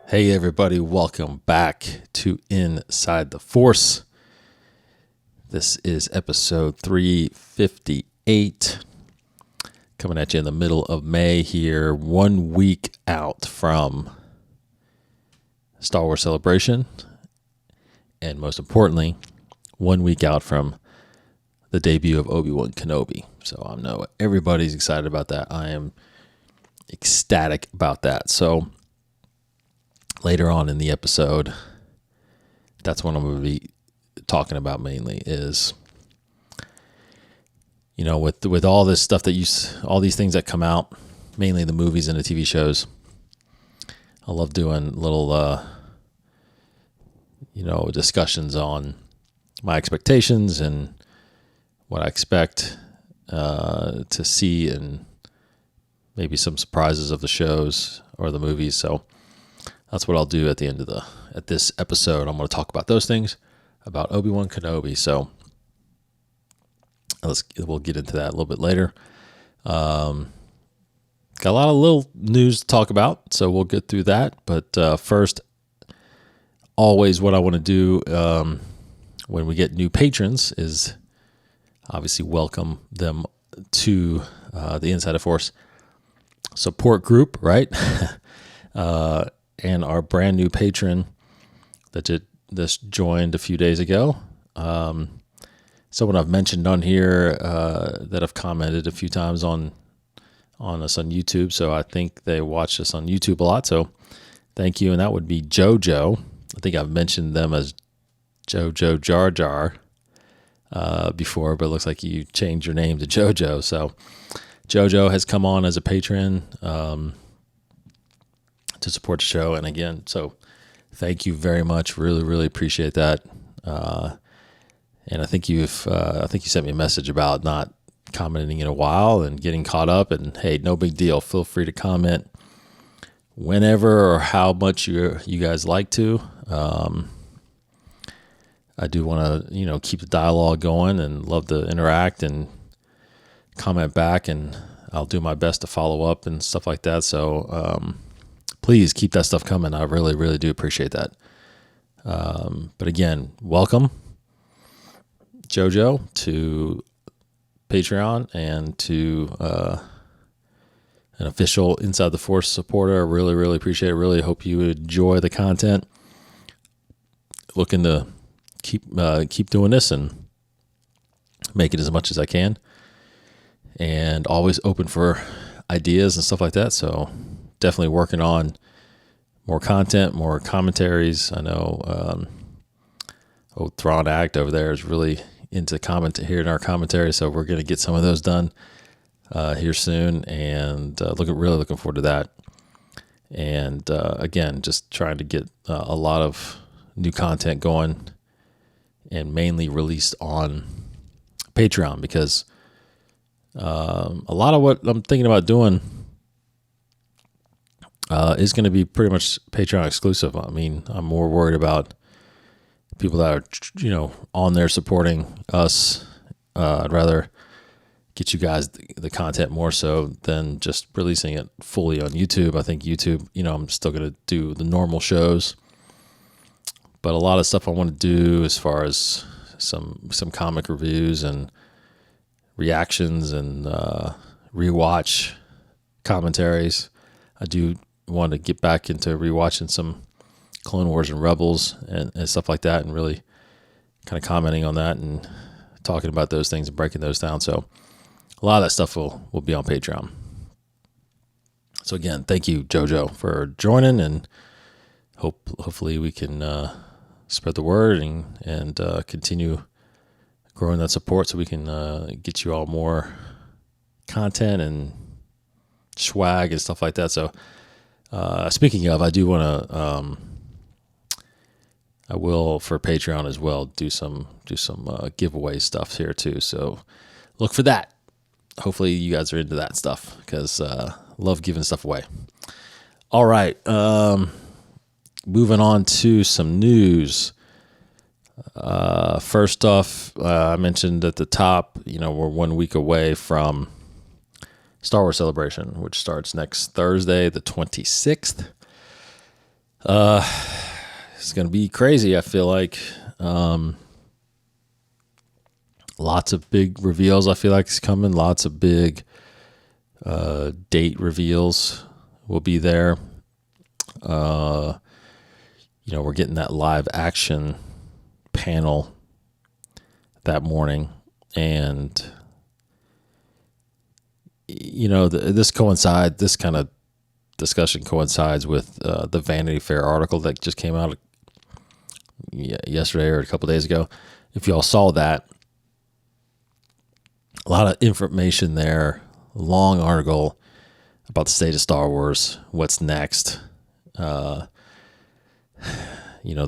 Hey everybody, welcome back to Inside the Force. This is episode 358, coming at you in the middle of May here, 1 week out from Star Wars Celebration, and most importantly, 1 week out from the debut of Obi-Wan Kenobi. So I know everybody's excited about that. I am ecstatic about that. So later on in the episode, that's what I'm going to be talking about mainly is, you know, with all this stuff all these things that come out, mainly the movies and the TV shows. I love doing little, discussions on my expectations and what I expect to see and maybe some surprises of the shows or the movies. So that's what I'll do at the end of this episode. I'm going to talk about those things, about Obi-Wan Kenobi. So we'll get into that a little bit later. Got a lot of little news to talk about, so we'll get through that. But first, always what I want to do when we get new patrons is obviously welcome them to the Inside the Force support group, right? And our brand new patron that just joined a few days ago. Someone I've mentioned on here that I've commented a few times on us on YouTube. So I think they watch us on YouTube a lot. So thank you. And that would be JoJo. I think I've mentioned them as JoJo Jar Jar before, but it looks like you changed your name to JoJo. So JoJo has come on as a patron to support the show. And again, so thank you very much. Really, really appreciate that. And I think you sent me a message about not commenting in a while and getting caught up, and hey, no big deal. Feel free to comment whenever or how much you guys like to. I do want to, keep the dialogue going and love to interact and comment back, and I'll do my best to follow up and stuff like that. So, please keep that stuff coming. I really, really do appreciate that. But again, welcome, JoJo, to Patreon and to an official Inside the Force supporter. I really, really appreciate it. Really hope you enjoy the content. Looking to keep doing this and make it as much as I can. And always open for ideas and stuff like that. So definitely working on more content, more commentaries. I know Thrawn Act over there is really into hearing our commentary, so we're going to get some of those done here soon, and really looking forward to that. And again, just trying to get a lot of new content going and mainly released on Patreon, because a lot of what I'm thinking about doing is going to be pretty much Patreon exclusive. I mean, I'm more worried about people that are, on there supporting us. I'd rather get you guys the content more so than just releasing it fully on YouTube. I think YouTube, I'm still going to do the normal shows, but a lot of stuff I want to do as far as some comic reviews and reactions and rewatch commentaries. I do want to get back into rewatching some Clone Wars and Rebels and stuff like that, and really kind of commenting on that and talking about those things and breaking those down. So a lot of that stuff will be on Patreon. So again, thank you, JoJo, for joining, and hopefully we can spread the word and continue growing that support so we can get you all more content and swag and stuff like that. So speaking of, I do want to I will, for Patreon as well, do some giveaway stuff here too. So look for that. Hopefully you guys are into that stuff, because love giving stuff away. All right, moving on to some news. First off, I mentioned at the top, we're 1 week away from Star Wars Celebration, which starts next Thursday, the 26th. It's going to be crazy. I feel like, lots of big reveals. I feel like it's coming. Lots of big, date reveals will be there. We're getting that live action panel that morning, and this kind of discussion coincides with the Vanity Fair article that just came out yesterday or a couple days ago. If y'all saw that, a lot of information there, long article about the state of Star Wars, what's next, the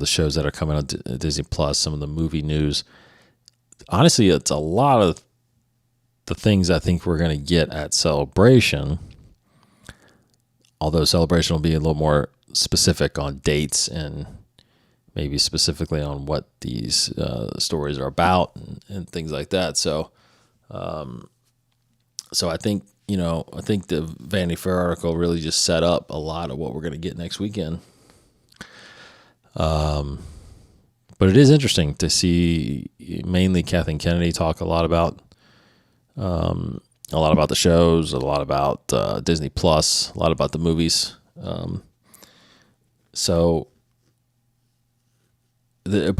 shows that are coming on Disney Plus, some of the movie news. Honestly, it's a lot of the things I think we're going to get at Celebration, although Celebration will be a little more specific on dates and maybe specifically on what these stories are about and things like that. So I think, the Vanity Fair article really just set up a lot of what we're going to get next weekend. But it is interesting to see mainly Kathleen Kennedy talk a lot about the shows, a lot about Disney Plus, a lot about the movies. But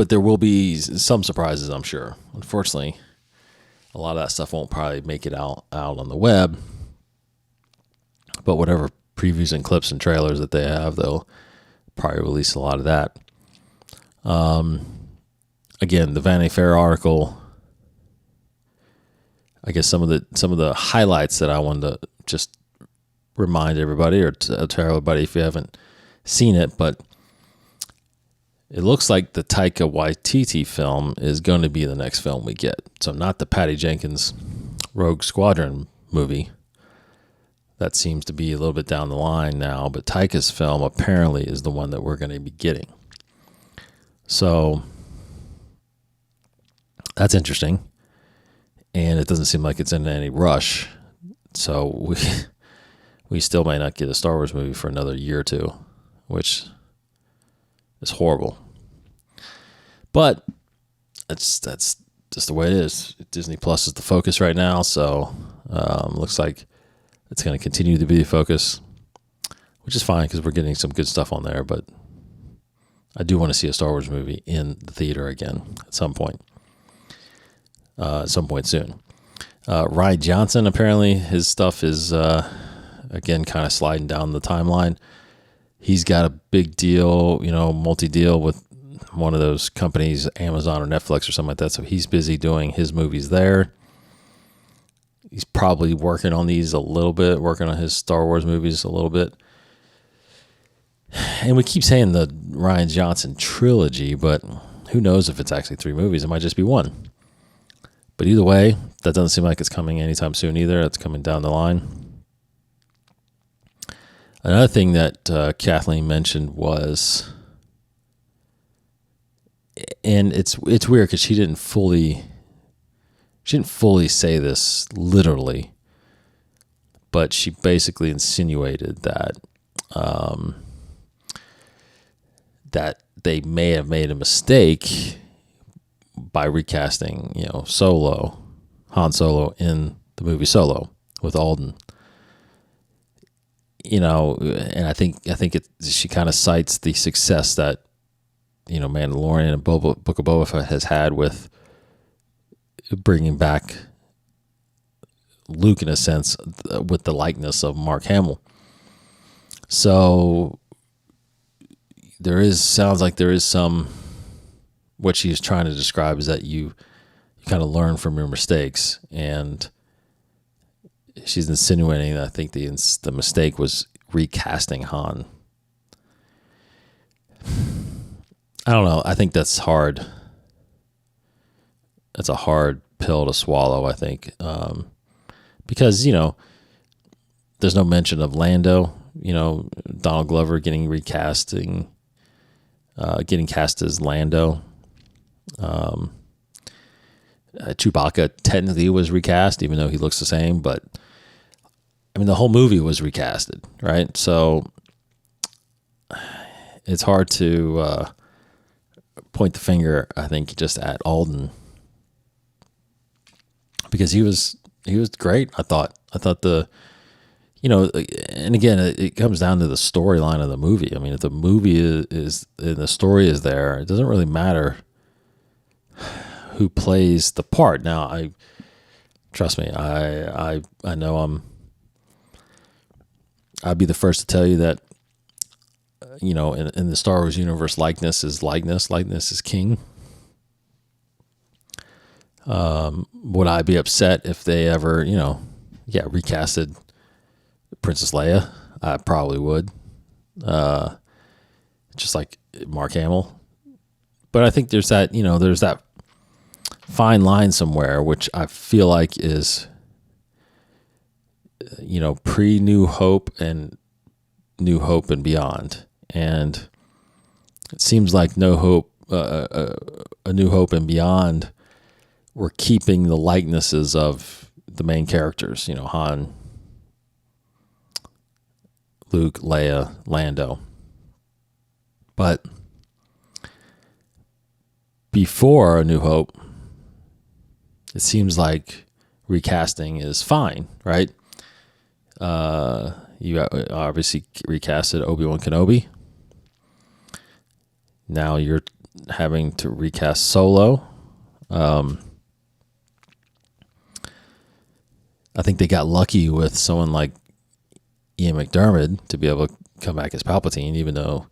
there will be some surprises, I'm sure. Unfortunately, a lot of that stuff won't probably make it out on the web. But whatever previews and clips and trailers that they have, they'll probably release a lot of that. Again, the Vanity Fair article, I guess some of the highlights that I wanted to just remind everybody or tell everybody if you haven't seen it, but it looks like the Taika Waititi film is going to be the next film we get. So not the Patty Jenkins Rogue Squadron movie. That seems to be a little bit down the line now, but Taika's film apparently is the one that we're going to be getting. So that's interesting. And it doesn't seem like it's in any rush. So we still may not get a Star Wars movie for another year or two, which is horrible. But that's just the way it is. Disney Plus is the focus right now, so looks like it's going to continue to be the focus, which is fine because we're getting some good stuff on there. But I do want to see a Star Wars movie in the theater again at some point soon. Rian Johnson, apparently his stuff is again kind of sliding down the timeline. He's got a big deal, multi-deal with one of those companies, Amazon or Netflix or something like that. So he's busy doing his movies there. He's probably working on these a little bit, working on his Star Wars movies a little bit. And we keep saying the Rian Johnson trilogy, but who knows if it's actually 3 movies. It might just be 1. But either way, that doesn't seem like it's coming anytime soon either. It's coming down the line. Another thing that Kathleen mentioned was, and it's weird because she didn't fully say this literally, but she basically insinuated that that they may have made a mistake by recasting, Han Solo in the movie Solo with Alden. And I think she kind of cites the success that, Mandalorian and Book of Boba Fett has had with bringing back Luke in a sense with the likeness of Mark Hamill. So sounds like there is some, what she's trying to describe is that you kind of learn from your mistakes, and she's insinuating that I think the mistake was recasting Han. I don't know. I think that's hard. That's a hard pill to swallow, I think, because there's no mention of Lando. Donald Glover getting cast as Lando. Chewbacca technically was recast, even though he looks the same, but the whole movie was recasted, right? So it's hard to point the finger, I think, just at Alden, because he was great. I thought the, and again, it comes down to the storyline of the movie. I mean, if the movie is and the story is there, it doesn't really matter who plays the part. Now, trust me, I know I'd be the first to tell you that, in the Star Wars universe, likeness is king. Would I be upset if they ever, recasted Princess Leia? I probably would. Just like Mark Hamill. But I think there's that fine line somewhere, which I feel like is, pre-New Hope and New Hope and beyond. And it seems like A New Hope and beyond, we're keeping the likenesses of the main characters, Han, Luke, Leia, Lando. But before A New Hope, it seems like recasting is fine, right? You obviously recasted Obi-Wan Kenobi. Now you're having to recast Solo. I think they got lucky with someone like Ian McDiarmid to be able to come back as Palpatine, even though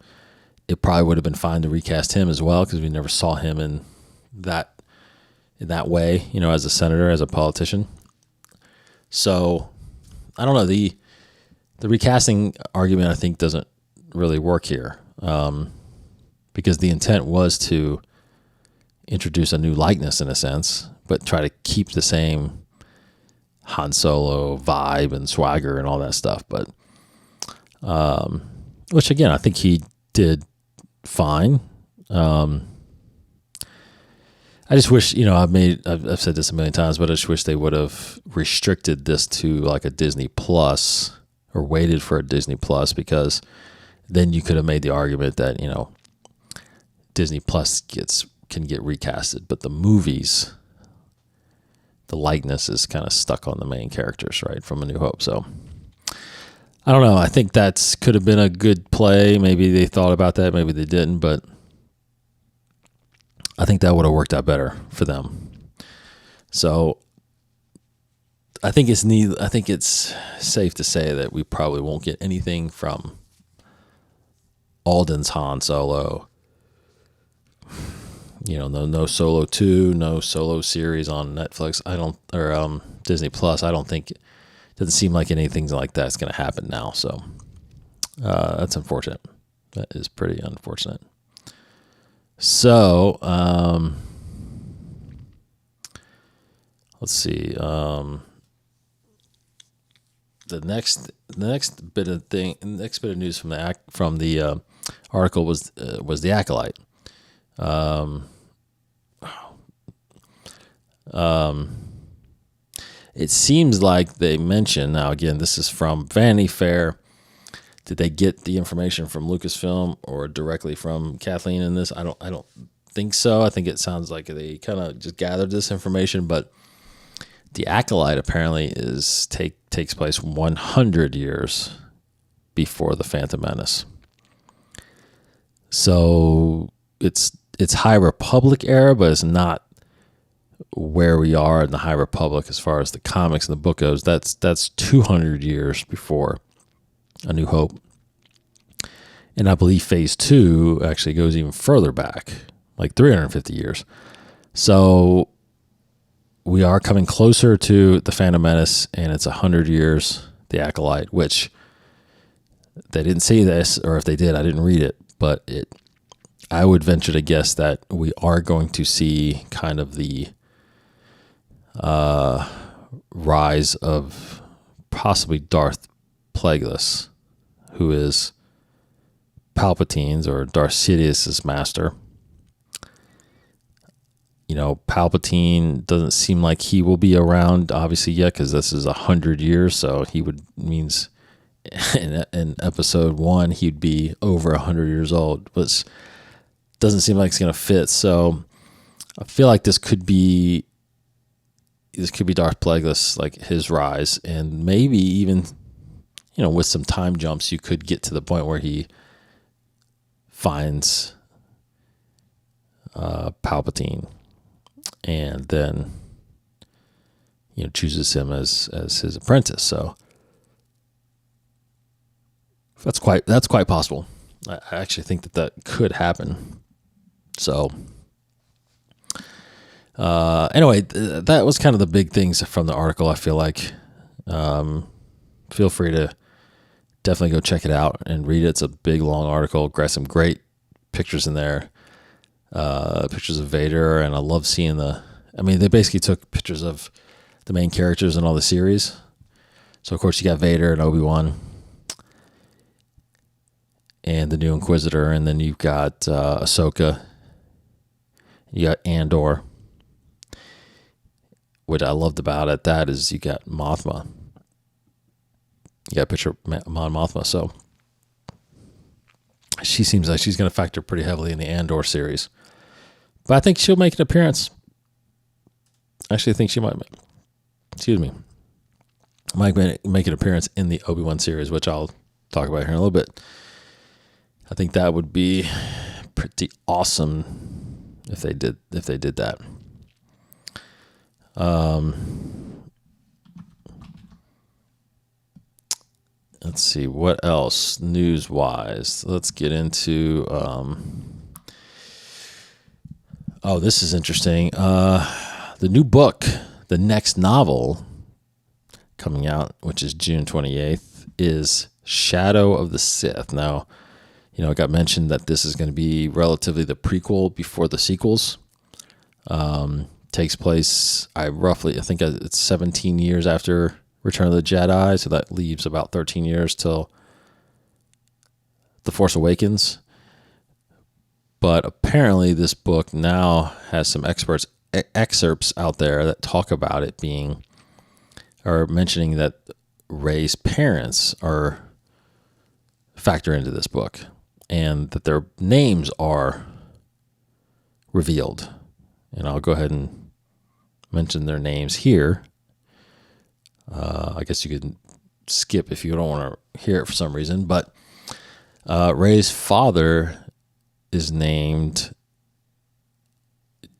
it probably would have been fine to recast him as well, because we never saw him in that way, as a senator, as a politician. So I don't know, the recasting argument, I think, doesn't really work here, because the intent was to introduce a new likeness in a sense, but try to keep the same Han Solo vibe and swagger and all that stuff. But which again, I think he did fine. I just wish, I've said this a million times, but I just wish they would have restricted this to like a Disney Plus, or waited for a Disney Plus, because then you could have made the argument that, Disney Plus can get recasted, but the movies, the likeness is kind of stuck on the main characters, right, from A New Hope. So I don't know. I think that could have been a good play. Maybe they thought about that, maybe they didn't, but I think that would have worked out better for them. So I think it's safe to say that we probably won't get anything from Alden's Han Solo. No Solo 2, no Solo series on Netflix. Or Disney Plus. I don't think, it doesn't seem like anything like that's going to happen now. So that's unfortunate. That is pretty unfortunate. So let's see. The next bit of news from the article was the Acolyte. It seems like they mentioned, now again, this is from Vanity Fair. Did they get the information from Lucasfilm or directly from Kathleen in this? I don't think so. I think it sounds like they kind of just gathered this information, but the Acolyte apparently takes place 100 years before the Phantom Menace. So it's High Republic era, but it's not where we are in the High Republic as far as the comics and the book goes. That's 200 years before A New Hope. And I believe Phase 2 actually goes even further back, like 350 years. So we are coming closer to the Phantom Menace, and it's 100 years, the Acolyte, which they didn't say this, or if they did, I didn't read it, but I would venture to guess that we are going to see kind of the rise of possibly Darth Plagueis, who is Palpatine's or Darth Sidious's master. Palpatine doesn't seem like he will be around, obviously, yet, because this is 100 years, so means in episode 1 he'd be over 100 years old, which doesn't seem like it's going to fit. So I feel like this could be Darth Plagueis, like his rise, and maybe even, with some time jumps, you could get to the point where he finds Palpatine, and then chooses him as his apprentice. So that's quite possible. I actually think that could happen. So anyway, that was kind of the big things from the article. I feel like feel free to definitely go check it out and read it. It's a big, long article. Got some great pictures in there, pictures of Vader, and I love seeing they basically took pictures of the main characters in all the series. So, of course, you got Vader and Obi-Wan and the new Inquisitor, and then you've got Ahsoka. You got Andor. What I loved about it, that is you got Mothma. You got a picture of Mon Mothma. So she seems like she's going to factor pretty heavily in the Andor series. But I think she'll make an appearance. Actually, I think she might make an appearance in the Obi-Wan series, which I'll talk about here in a little bit. I think that would be pretty awesome if they did that. Let's see what else news-wise. Let's get into. This is interesting. The new book, the next novel coming out, which is June 28th, is Shadow of the Sith. Now, it got mentioned that this is going to be relatively the prequel before the sequels. Takes place, I think it's 17 years after Return of the Jedi, so that leaves about 13 years till The Force Awakens. But apparently this book now has some excerpts out there that talk about it mentioning that Rey's parents are factor into this book, and that their names are revealed. And I'll go ahead and mention their names here. I guess you could skip if you don't want to hear it for some reason. But Rey's father is named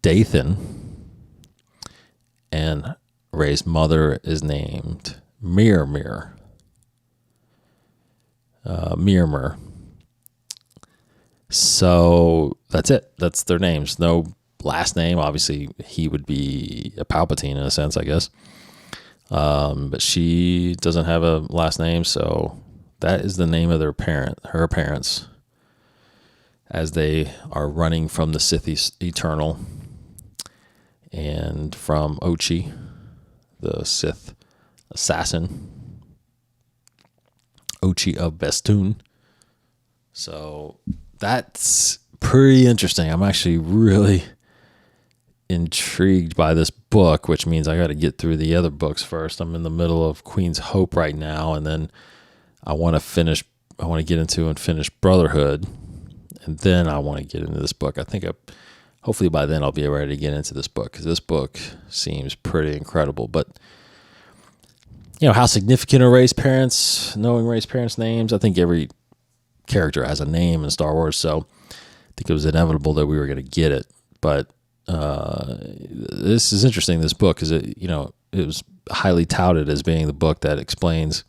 Dathan, and Rey's mother is named Miramir. So that's it. That's their names. No last name. Obviously, he would be a Palpatine in a sense, I guess. But she doesn't have a last name, so that is the name of her parents, as they are running from the Sith Eternal and from Ochi, the Sith assassin, Ochi of Bestoon. So that's pretty interesting. I'm actually really intrigued by this book, which means I got to get through the other books first. I'm in the middle of Queen's Hope right now, and then I want to get into and finish Brotherhood, and then I want to get into this book. I think hopefully by then I'll be ready to get into this book, because this book seems pretty incredible. But how significant are Rey's parents? Knowing Rey's parents' names, I think every character has a name in Star Wars, so I think it was inevitable that we were going to get it. But this is interesting. This book is it was highly touted as being the book that explains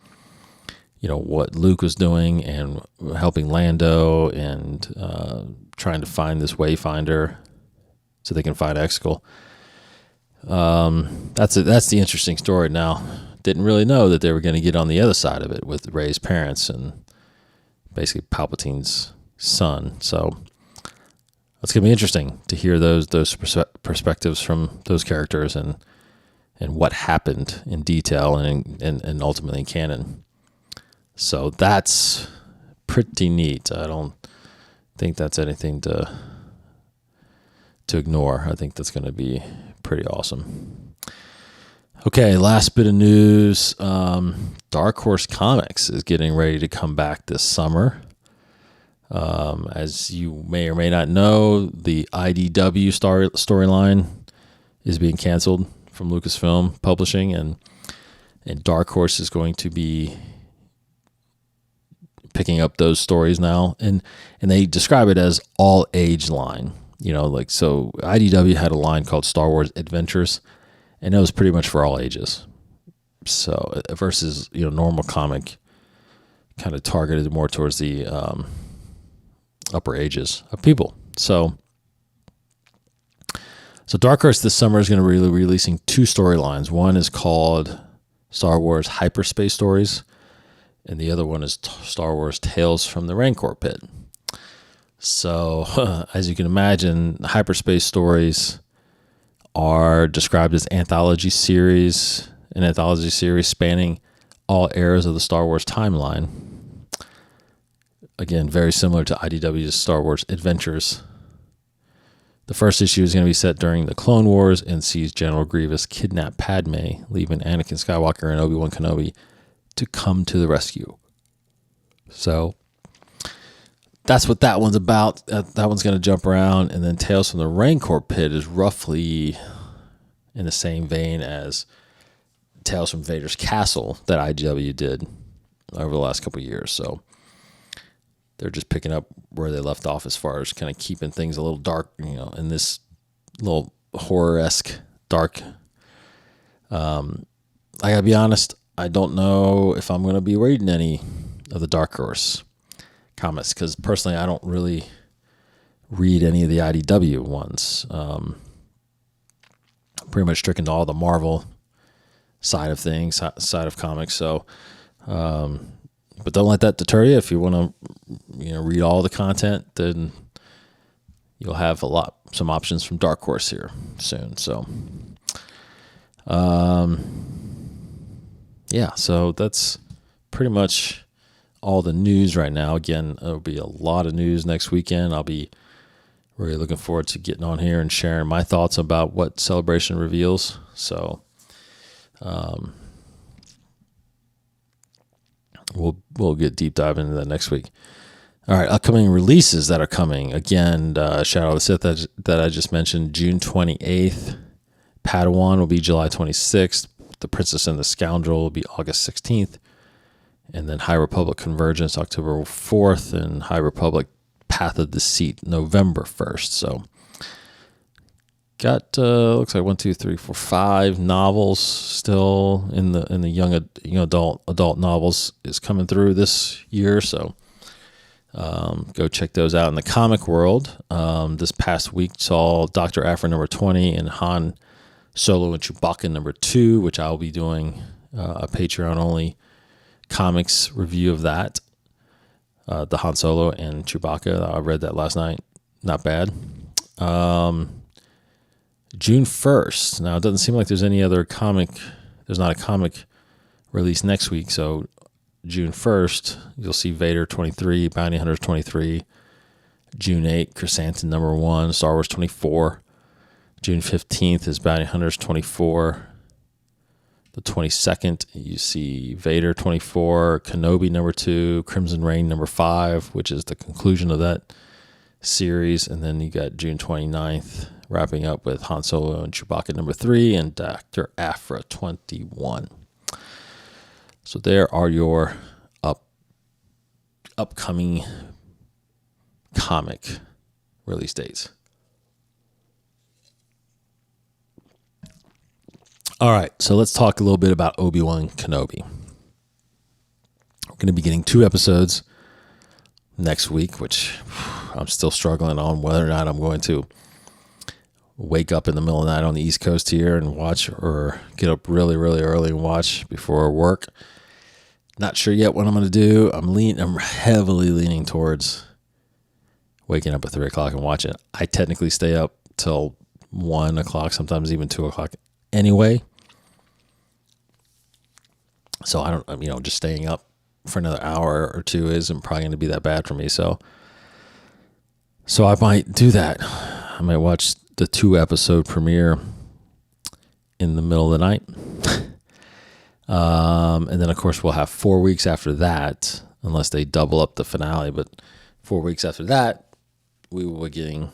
what Luke was doing and helping Lando and trying to find this Wayfinder so they can find Exegol. That's the interesting story. Now, didn't really know that they were going to get on the other side of it with Rey's parents and basically Palpatine's son. So it's going to be interesting to hear those perspectives from those characters and what happened in detail and ultimately in canon. So that's pretty neat. I don't think that's anything to ignore. I think that's going to be pretty awesome. Okay, last bit of news. Dark Horse Comics is getting ready to come back this summer. As you may or may not know, the IDW storyline is being canceled from Lucasfilm Publishing, and Dark Horse is going to be picking up those stories now, and they describe it as all age line. So IDW had a line called Star Wars Adventures, and it was pretty much for all ages. So versus normal comic, kind of targeted more towards the upper ages of people. So Dark Horse this summer is going to be releasing 2 storylines. One is called Star Wars Hyperspace Stories, and the other one is Star Wars Tales from the Rancor Pit. So as you can imagine, hyperspace stories are described as an anthology series spanning all eras of the Star Wars timeline. Again, very similar to IDW's Star Wars Adventures. The first issue is going to be set during the Clone Wars and sees General Grievous kidnap Padme, leaving Anakin Skywalker and Obi-Wan Kenobi to come to the rescue. So that's what that one's about. That one's going to jump around. And then Tales from the Rancor Pit is roughly in the same vein as Tales from Vader's Castle that IDW did over the last couple of years. So they're just picking up where they left off as far as kind of keeping things a little dark, in this little horror-esque dark. I gotta be honest, I don't know if I'm going to be reading any of the Dark Horse comics, because personally I don't really read any of the IDW ones. Pretty much stricken to all the Marvel side of things, side of comics. So, but don't let that deter you. If you want to, read all the content, then you'll have some options from Dark Horse here soon. So, yeah. So that's pretty much all the news right now. Again, there'll be a lot of news next weekend. I'll be really looking forward to getting on here and sharing my thoughts about what Celebration reveals. So, we'll get deep dive into that next week. All right, upcoming releases that are coming. Again, Shadow of the Sith that I just mentioned, June 28th. Padawan will be July 26th. The Princess and the Scoundrel will be August 16th. And then High Republic Convergence, October 4th. And High Republic Path of Deceit, November 1st. So got looks like 5 novels still in the young adult novels is coming through this year. So go check those out in the comic world. This past week saw Dr. Aphra number 20 and Han Solo and Chewbacca number 2, which I'll be doing a Patreon only comics review of that. The Han Solo and Chewbacca. I read that last night. Not bad. June 1st. Now, it doesn't seem like there's any other comic. There's not a comic release next week. So, June 1st, you'll see Vader 23, Bounty Hunters 23. June 8th, Chrysanthemum number 1, Star Wars 24. June 15th is Bounty Hunters 24. The 22nd, you see Vader 24, Kenobi number 2, Crimson Reign number 5, which is the conclusion of that series. And then you got June 29th, wrapping up with Han Solo and Chewbacca number 3 and Dr. Aphra 21. So there are your upcoming comic release dates. All right, so let's talk a little bit about Obi-Wan Kenobi. We're going to be getting 2 episodes next week, which I'm still struggling on whether or not I'm going to wake up in the middle of the night on the East Coast here and watch, or get up really, really early and watch before work. Not sure yet what I'm going to do. I'm heavily leaning towards waking up at 3 o'clock and watching it. I technically stay up till 1 o'clock, sometimes even 2 o'clock anyway. So I don't, just staying up for another hour or 2 isn't probably going to be that bad for me. So I might do that. I might watch the 2 episode premiere in the middle of the night And then, of course, we'll have 4 weeks after that, unless they double up the finale. But 4 weeks after that, we will be getting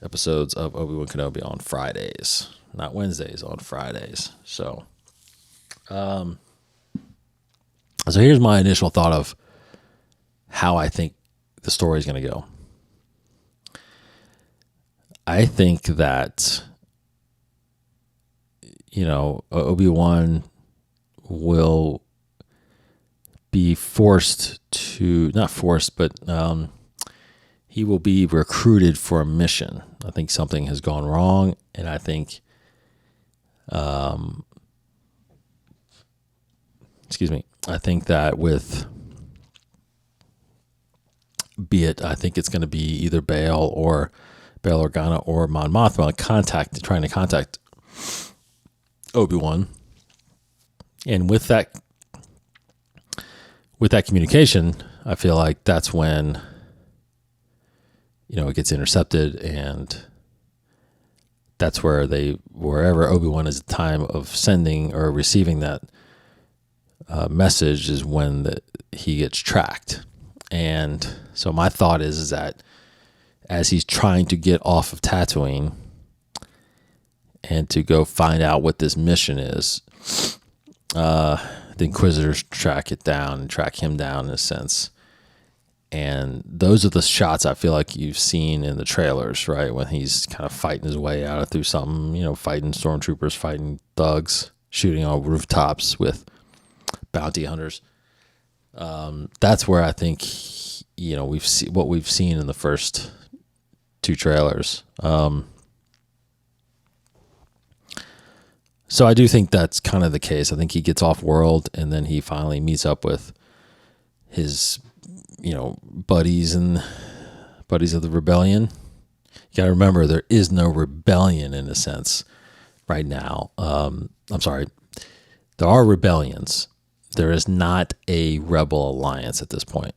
episodes of Obi-Wan Kenobi on Fridays, not Wednesdays, on Fridays. So here's my initial thought of how I think the story is going to go. I think that, Obi-Wan will be forced to, not forced, but he will be recruited for a mission. I think something has gone wrong, and I think, I think that with, I think it's going to be either Bail Organa or Mon Mothma trying to contact Obi-Wan. And with that communication, I feel like that's when, it gets intercepted, and that's where wherever Obi-Wan is at the time of sending or receiving that message is when he gets tracked. And so my thought is that as he's trying to get off of Tatooine and to go find out what this mission is, the Inquisitors track him down in a sense. And those are the shots I feel like you've seen in the trailers, right? When he's kind of fighting his way out through something, fighting stormtroopers, fighting thugs, shooting on rooftops with bounty hunters. That's where I think, we've seen what we've seen in the first two trailers. So I do think that's kind of the case. I think he gets off world, and then he finally meets up with his, buddies of the rebellion. You got to remember, there is no rebellion in a sense right now. I'm sorry. There are rebellions. There is not a rebel alliance at this point.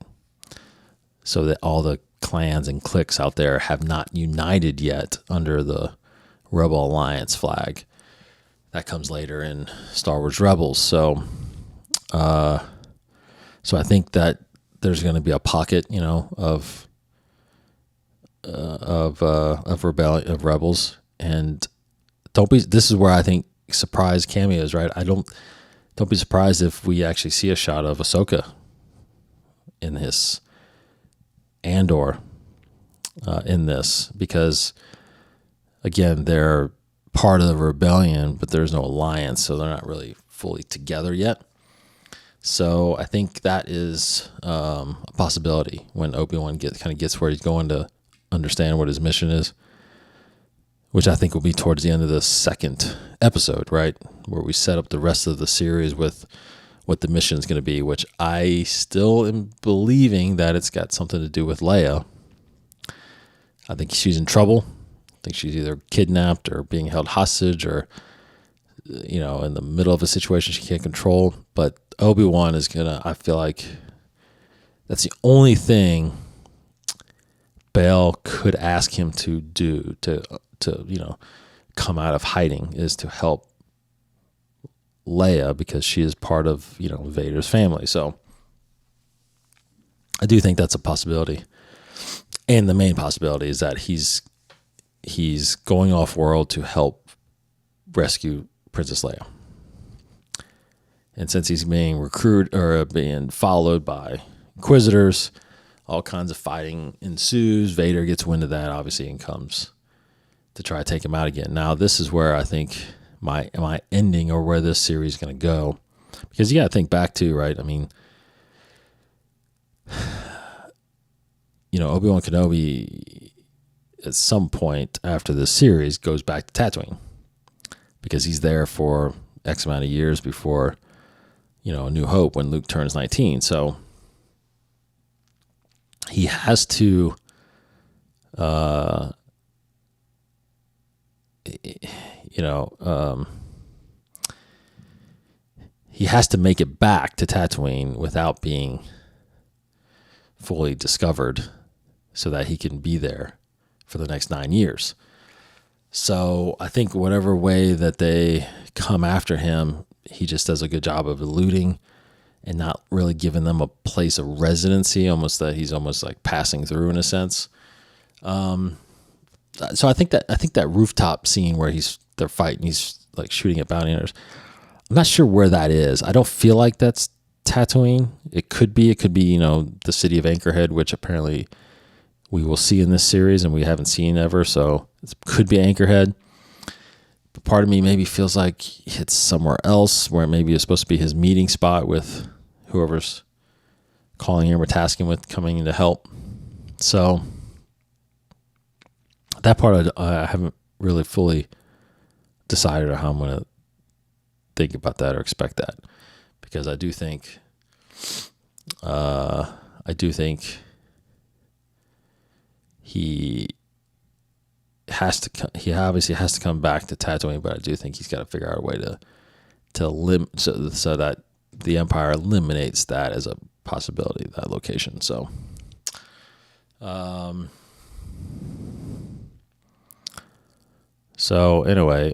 So that all the clans and cliques out there have not united yet under the Rebel Alliance flag. That comes later in Star Wars Rebels. So I think that there's going to be a pocket, of rebels, and this is where I think surprise cameos, right? Don't be surprised if we actually see a shot of Ahsoka in this, Andor in this, because again, they're part of the rebellion, but there's no alliance, so they're not really fully together yet. So I think that is a possibility when Obi-Wan gets where he's going to understand what his mission is, which I think will be towards the end of the second episode, right? Where we set up the rest of the series with what the mission is going to be, which I still am believing that it's got something to do with Leia. I think she's in trouble. I think she's either kidnapped or being held hostage or, in the middle of a situation she can't control. But Obi-Wan is I feel like that's the only thing Bail could ask him to do to come out of hiding, is to help Leia, because she is part of, Vader's family. So I do think that's a possibility. And the main possibility is that he's going off world to help rescue Princess Leia. And since he's being recruited or being followed by Inquisitors, all kinds of fighting ensues. Vader gets wind of that, obviously, and comes to try to take him out again. Now, this is where I think my ending, or where this series is going to go, because you got to think back to, right? I mean, Obi-Wan Kenobi at some point after this series goes back to Tatooine, because he's there for X amount of years before, A New Hope, when Luke turns 19. So he has to, he has to make it back to Tatooine without being fully discovered, so that he can be there for the next 9 years. So I think whatever way that they come after him, he just does a good job of eluding and not really giving them a place of residency, almost that he's almost like passing through in a sense. So I think that rooftop scene where they're fighting, he's like shooting at bounty hunters. I'm not sure where that is. I don't feel like that's Tatooine. It could be, the city of Anchorhead, which apparently we will see in this series and we haven't seen ever. So it could be Anchorhead. But part of me maybe feels like it's somewhere else where maybe it's supposed to be his meeting spot with whoever's calling him or tasking with coming in to help. So that part I haven't really fully decided on how I'm going to think about that or expect that, because I do think he obviously has to come back to Tatooine, but I do think he's got to figure out a way to limit so that the Empire eliminates that as a possibility, that location. So, anyway,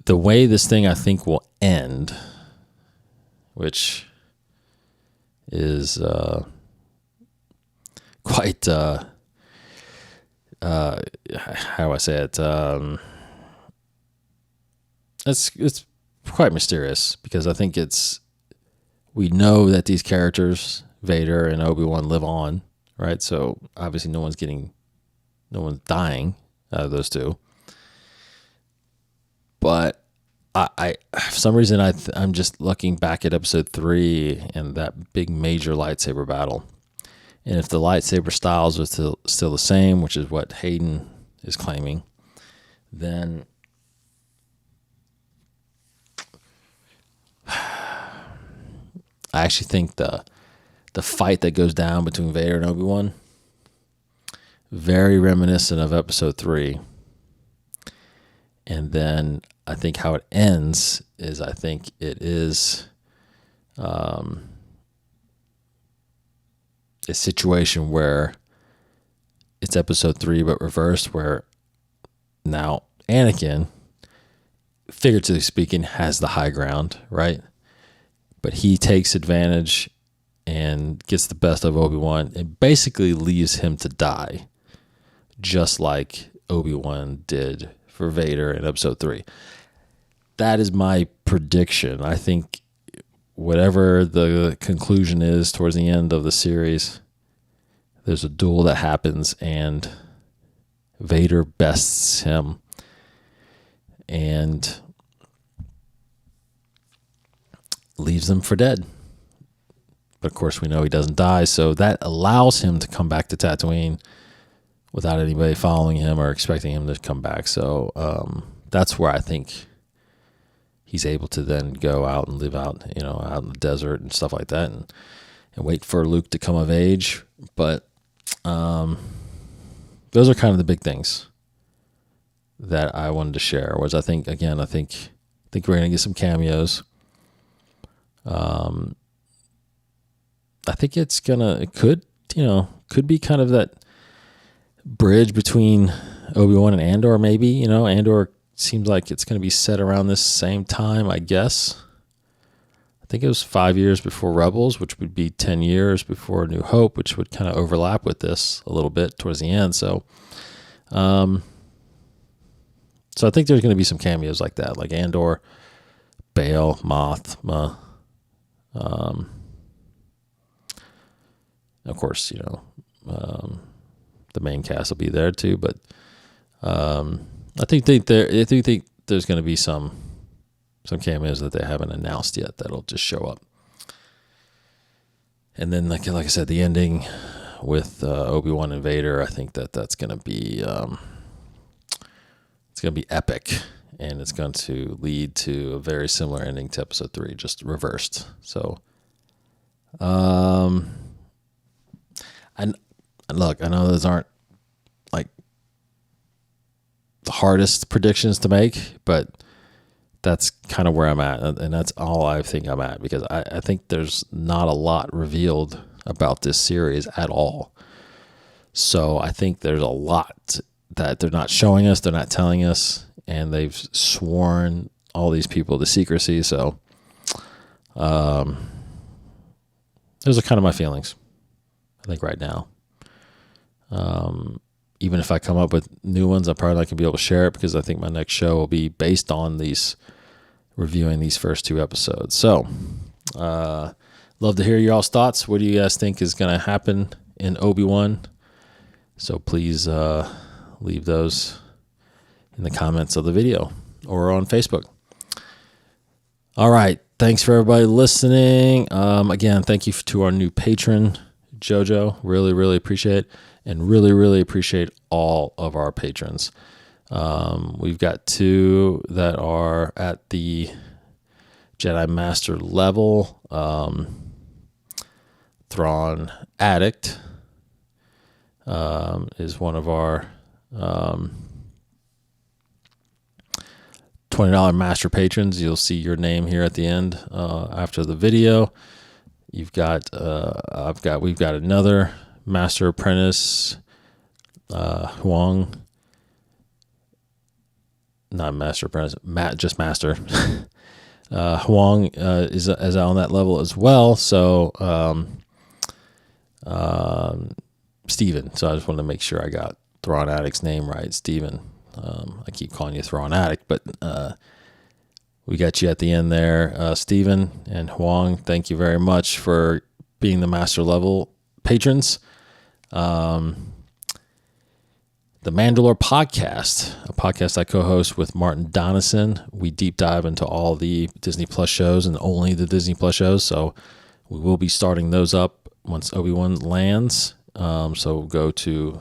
the way this thing I think will end, which is quite how do I say it? It's quite mysterious, because I think we know that these characters, Vader and Obi-Wan, live on, right? So obviously no one's dying out of those two. But I for some reason, I'm just looking back at episode 3 and that big major lightsaber battle. And if the lightsaber styles are still the same, which is what Hayden is claiming, then I actually think the fight that goes down between Vader and Obi-Wan, very reminiscent of episode 3. And then I think how it ends is, I think it is a situation where it's episode 3 but reversed, where now Anakin, figuratively speaking, has the high ground, right? But he takes advantage and gets the best of Obi-Wan and basically leaves him to die, just like Obi-Wan did for Vader in episode 3. That is my prediction. I think whatever the conclusion is towards the end of the series, there's a duel that happens and Vader bests him, and leaves him for dead. But of course we know he doesn't die, so that allows him to come back to Tatooine without anybody following him or expecting him to come back. So that's where I think he's able to then go out and live out in the desert and stuff like that, and wait for Luke to come of age. But those are kind of the big things that I wanted to share. Was I think we're gonna get some cameos. I think it could be kind of that bridge between Obi-Wan and Andor, maybe. Andor seems like it's going to be set around this same time, I guess. I think it was 5 years before Rebels, which would be 10 years before New Hope, which would kind of overlap with this a little bit towards the end. So I think there's going to be some cameos like that, like Andor, Bail, Mothma. Of course, the main cast will be there too, but I think there's going to be some cameos that they haven't announced yet that'll just show up. And then, like I said, the ending with Obi-Wan and Vader, I think that's going to be it's going to be epic, and it's going to lead to a very similar ending to episode 3, just reversed. So, and look, I know those aren't like the hardest predictions to make, but that's kind of where I'm at, and that's all I think I'm at, because I think there's not a lot revealed about this series at all. So I think there's a lot that they're not showing us, they're not telling us, and they've sworn all these people to secrecy. So those are kind of my feelings, I think, right now. Even if I come up with new ones, I'm probably not going to be able to share it because I think my next show will be based on reviewing these first 2 episodes. So love to hear your all's thoughts. What do you guys think is going to happen in Obi-Wan? So please leave those in the comments of the video or on Facebook. All right. Thanks for everybody listening. Again, thank you to our new patron, JoJo. Really, really appreciate it. And really, really appreciate all of our patrons. We've got 2 that are at the Jedi Master level. Thrawn Addict is one of our $20 master patrons. You'll see your name here at the end after the video. We've got another Master Apprentice, Huang. Not Master Apprentice, just Master. Huang is on that level as well. So Steven. So I just wanted to make sure I got Thrawn Addict's name right, Steven. I keep calling you Thrawn Addict, but we got you at the end there. Steven and Huang, thank you very much for being the master level patrons. The Mandalore podcast, a podcast I co-host with Martin Donison. We deep dive into all the Disney Plus shows and only the Disney Plus shows. So we will be starting those up once Obi-Wan lands. So go to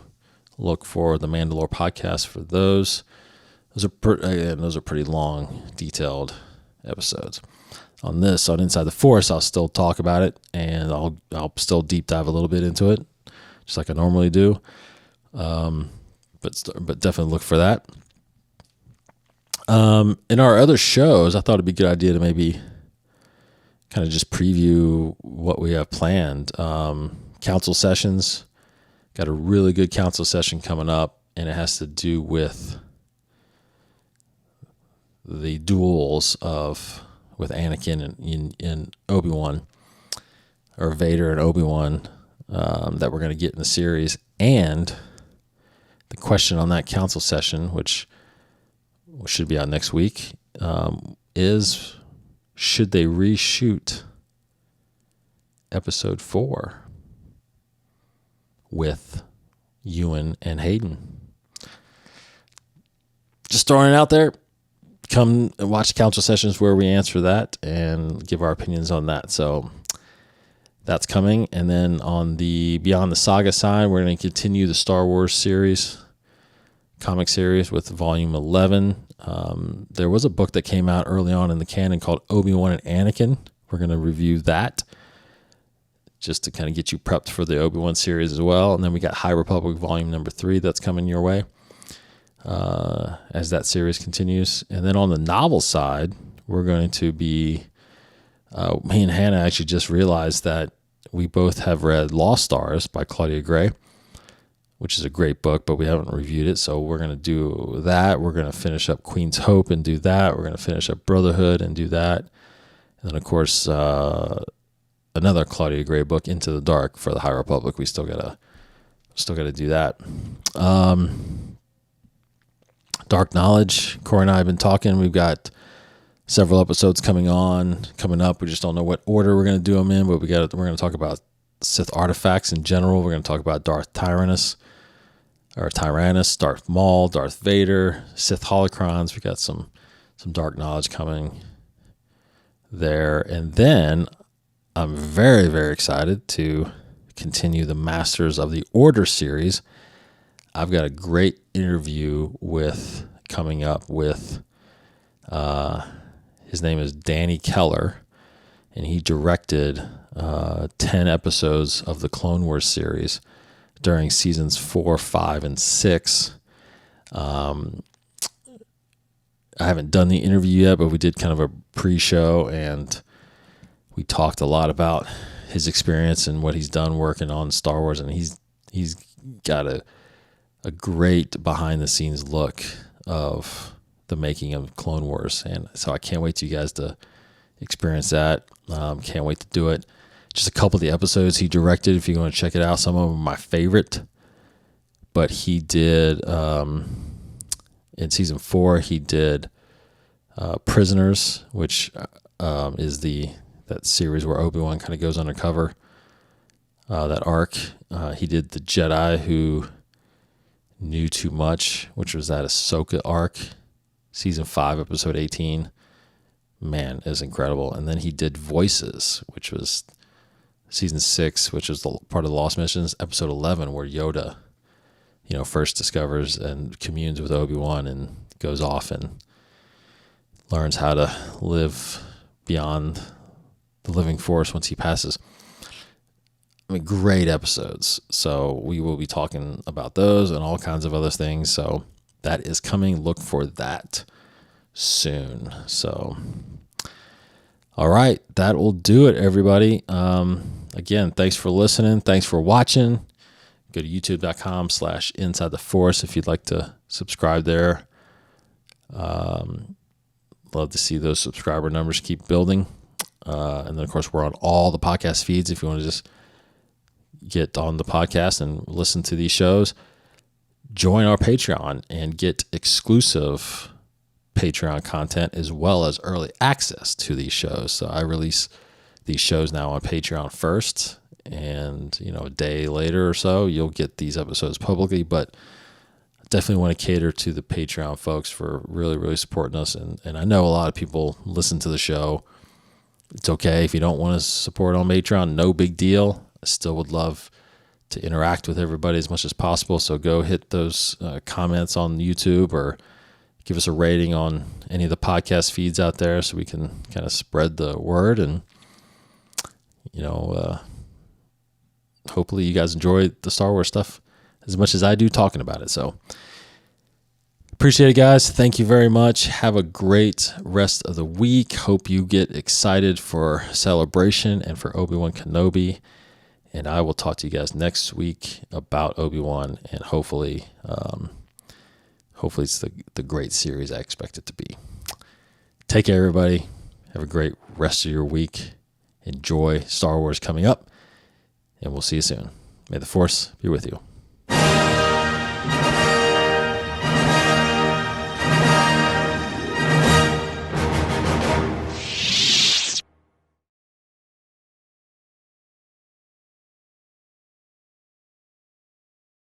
look for the Mandalore podcast for those. Those are pretty long, detailed episodes. On Inside the Force, I'll still talk about it, and I'll still deep dive a little bit into it, just like I normally do. But definitely look for that. In our other shows, I thought it'd be a good idea to maybe kind of just preview what we have planned. Council sessions. Got a really good council session coming up, and it has to do with the duels with Anakin and Obi-Wan, or Vader and Obi-Wan, that we're going to get in the series. And the question on that council session, which should be out next week, is should they reshoot episode 4 with Ewan and Hayden? Just throwing it out there. Come and watch council sessions where we answer that and give our opinions on that. So that's coming. And then on the Beyond the Saga side, we're going to continue the Star Wars series, comic series, with volume 11. There was a book that came out early on in the canon called Obi-Wan and Anakin. We're going to review that just to kind of get you prepped for the Obi-Wan series as well. And then we got High Republic volume number 3 that's coming your way as that series continues. And then on the novel side, we're going to be, me and Hannah actually just realized that we both have read Lost Stars by Claudia Gray, which is a great book, but we haven't reviewed it. So we're going to do that. We're going to finish up Queen's Hope and do that. We're going to finish up Brotherhood and do that. And then, of course, another Claudia Gray book, Into the Dark, for the High Republic. We still gotta do that. Dark Knowledge. Corey and I have been talking. We've got several episodes coming up. We just don't know what order we're going to do them in, but we're going to talk about Sith artifacts in general. We're going to talk about Darth Tyrannus, Darth Maul, Darth Vader, Sith holocrons. We got some Dark Knowledge coming there. And then I'm very, very excited to continue the Masters of the Order series. I've got a great interview coming up with, his name is Danny Keller, and he directed 10 episodes of the Clone Wars series during seasons 4, 5, and 6. I haven't done the interview yet, but we did kind of a pre-show, and we talked a lot about his experience and what he's done working on Star Wars, and he's got a great behind-the-scenes look of the making of Clone Wars. And so I can't wait to you guys to experience that. Can't wait to do it. Just a couple of the episodes he directed, if you want to check it out. Some of them are my favorite. But he did, in season 4, he did Prisoners, which is that series where Obi-Wan kind of goes undercover, that arc. He did The Jedi Who Knew Too Much, which was that Ahsoka arc, season 5, episode 18. Man, is incredible. And then he did Voices, which was season 6, which was part of the Lost Missions, episode 11, where Yoda, first discovers and communes with Obi-Wan and goes off and learns how to live beyond the living force once he passes. I mean, great episodes. So we will be talking about those and all kinds of other things. So that is coming. Look for that soon. So, all right, that will do it, everybody. Again, thanks for listening. Thanks for watching. Go to youtube.com/Inside the Force if you'd like to subscribe there. Love to see those subscriber numbers keep building. And then, of course, we're on all the podcast feeds if you want to just get on the podcast and listen to these shows. Join our Patreon and get exclusive Patreon content as well as early access to these shows. So I release these shows now on Patreon first, and a day later or so you'll get these episodes publicly. But I definitely want to cater to the Patreon folks for really, really supporting us. And I know a lot of people listen to the show. It's okay if you don't want to support on Patreon, no big deal. I still would love to interact with everybody as much as possible. So go hit those comments on YouTube or give us a rating on any of the podcast feeds out there so we can kind of spread the word. And, hopefully you guys enjoy the Star Wars stuff as much as I do talking about it. So appreciate it, guys. Thank you very much. Have a great rest of the week. Hope you get excited for Celebration and for Obi-Wan Kenobi. And I will talk to you guys next week about Obi-Wan, and hopefully it's the great series I expect it to be. Take care, everybody. Have a great rest of your week. Enjoy Star Wars coming up, and we'll see you soon. May the Force be with you.